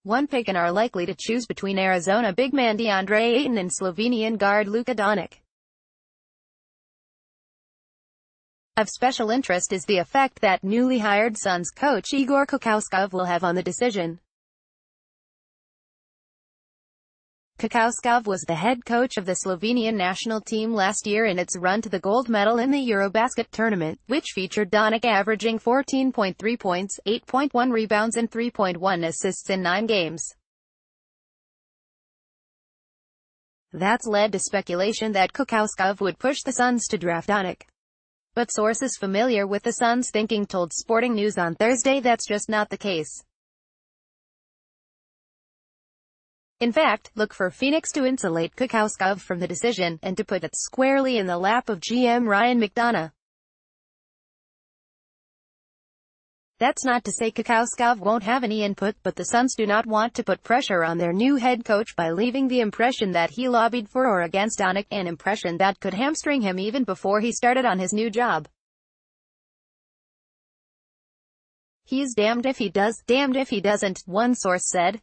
one pick and are likely to choose between Arizona big man DeAndre Ayton and Slovenian guard Luka Doncic. Of special interest is the effect that newly hired Suns coach Igor Kokoskov will have on the decision. Kokoskov was the head coach of the Slovenian national team last year in its run to the gold medal in the Eurobasket tournament, which featured Doncic averaging 14.3 points, 8.1 rebounds and 3.1 assists in 9 games. That's led to speculation that Kokoskov would push the Suns to draft Doncic. But sources familiar with the Suns' thinking told Sporting News on Thursday that's just not the case. In fact, look for Phoenix to insulate Kokoskov from the decision, and to put it squarely in the lap of GM Ryan McDonough. That's not to say Kokoskov won't have any input, but the Suns do not want to put pressure on their new head coach by leaving the impression that he lobbied for or against Doncic, an impression that could hamstring him even before he started on his new job. He's damned if he does, damned if he doesn't, one source said.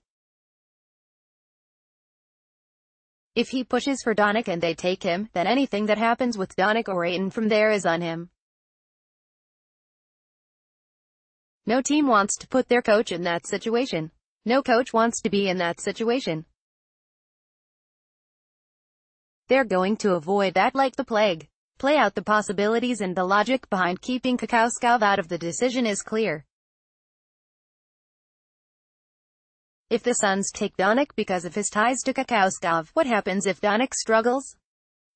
If he pushes for Doncic and they take him, then anything that happens with Doncic or Ayton from there is on him. No team wants to put their coach in that situation. No coach wants to be in that situation. They're going to avoid that like the plague. Play out the possibilities, and the logic behind keeping Kokoskov out of the decision is clear. If the Suns take Doncic because of his ties to Kokoskov, what happens if Doncic struggles?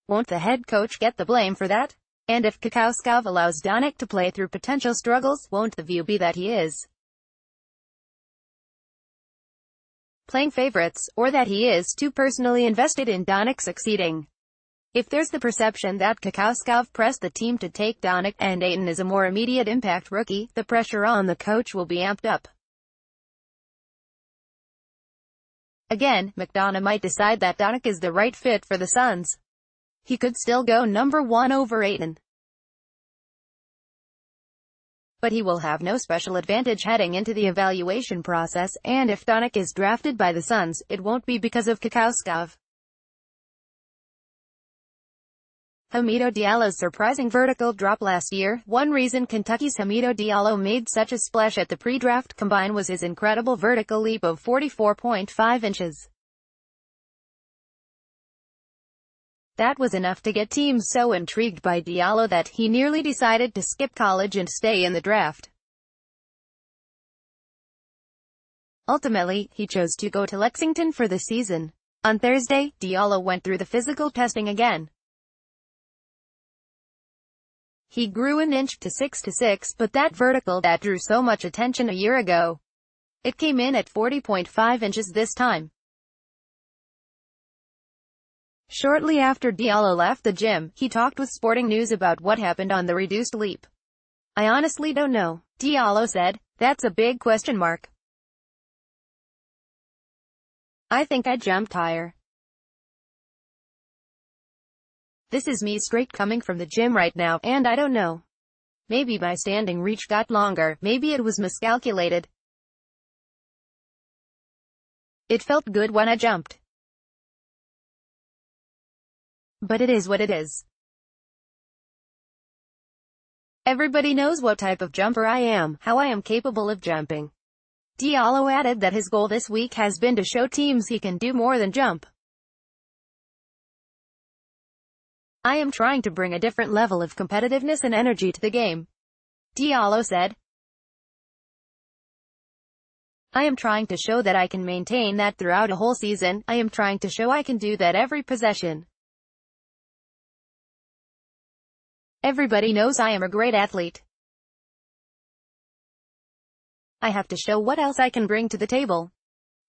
Won't the head coach get the blame for that? And if Kokoskov allows Doncic to play through potential struggles, won't the view be that he is playing favorites, or that he is too personally invested in Doncic succeeding? If there's the perception that Kokoskov pressed the team to take Doncic, and Ayton is a more immediate impact rookie, the pressure on the coach will be amped up. Again, McDonough might decide that Doncic is the right fit for the Suns. He could still go number 1 over Ayton. But he will have no special advantage heading into the evaluation process, and if Doncic is drafted by the Suns, it won't be because of Kokoskov. Hamidou Diallo's surprising vertical drop last year. One reason Kentucky's Hamidou Diallo made such a splash at the pre-draft combine was his incredible vertical leap of 44.5 inches. That was enough to get teams so intrigued by Diallo that he nearly decided to skip college and stay in the draft. Ultimately, he chose to go to Lexington for the season. On Thursday, Diallo went through the physical testing again. He grew an inch to 6'6", but that vertical that drew so much attention a year ago, it came in at 40.5 inches this time. Shortly after Diallo left the gym, he talked with Sporting News about what happened on the reduced leap. "I honestly don't know," Diallo said. "That's a big question mark. I think I jumped higher. This is me straight coming from the gym right now, and I don't know. Maybe my standing reach got longer, maybe it was miscalculated. It felt good when I jumped. But it is what it is. Everybody knows what type of jumper I am, how I am capable of jumping." Diallo added that his goal this week has been to show teams he can do more than jump. "I am trying to bring a different level of competitiveness and energy to the game," Diallo said. "I am trying to show that I can maintain that throughout a whole season. I am trying to show I can do that every possession. Everybody knows I am a great athlete. I have to show what else I can bring to the table."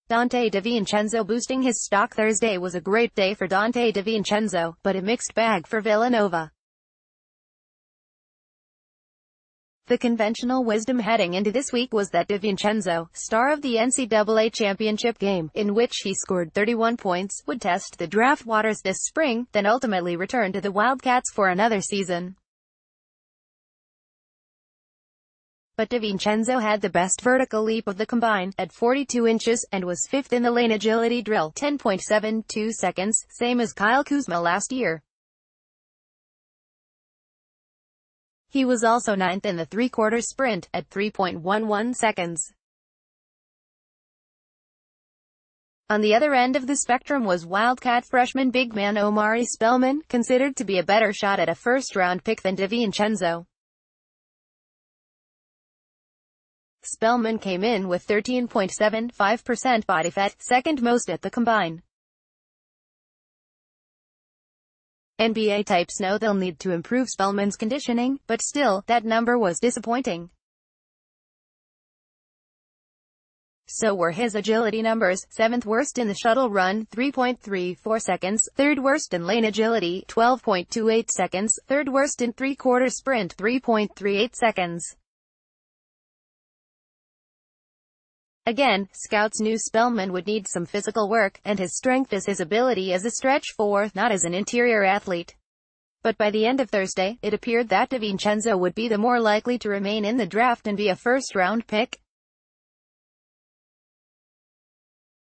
Donte DiVincenzo boosting his stock Thursday was a great day for Donte DiVincenzo, but a mixed bag for Villanova. The conventional wisdom heading into this week was that DiVincenzo, star of the NCAA championship game, in which he scored 31 points, would test the draft waters this spring, then ultimately return to the Wildcats for another season. But DiVincenzo had the best vertical leap of the combine, at 42 inches, and was 5th in the lane agility drill, 10.72 seconds, same as Kyle Kuzma last year. He was also 9th in the three-quarter sprint, at 3.11 seconds. On the other end of the spectrum was Wildcat freshman big man Omari Spellman, considered to be a better shot at a first-round pick than DiVincenzo. Spellman came in with 13.75% body fat, second most at the combine. NBA types know they'll need to improve Spellman's conditioning, but still, that number was disappointing. So were his agility numbers: 7th worst in the shuttle run, 3.34 seconds, 3rd worst in lane agility, 12.28 seconds, 3rd worst in three-quarter sprint, 3.38 seconds. Again, scouts knew Spellman would need some physical work, and his strength is his ability as a stretch four, not as an interior athlete. But by the end of Thursday, it appeared that DiVincenzo would be the more likely to remain in the draft and be a first-round pick.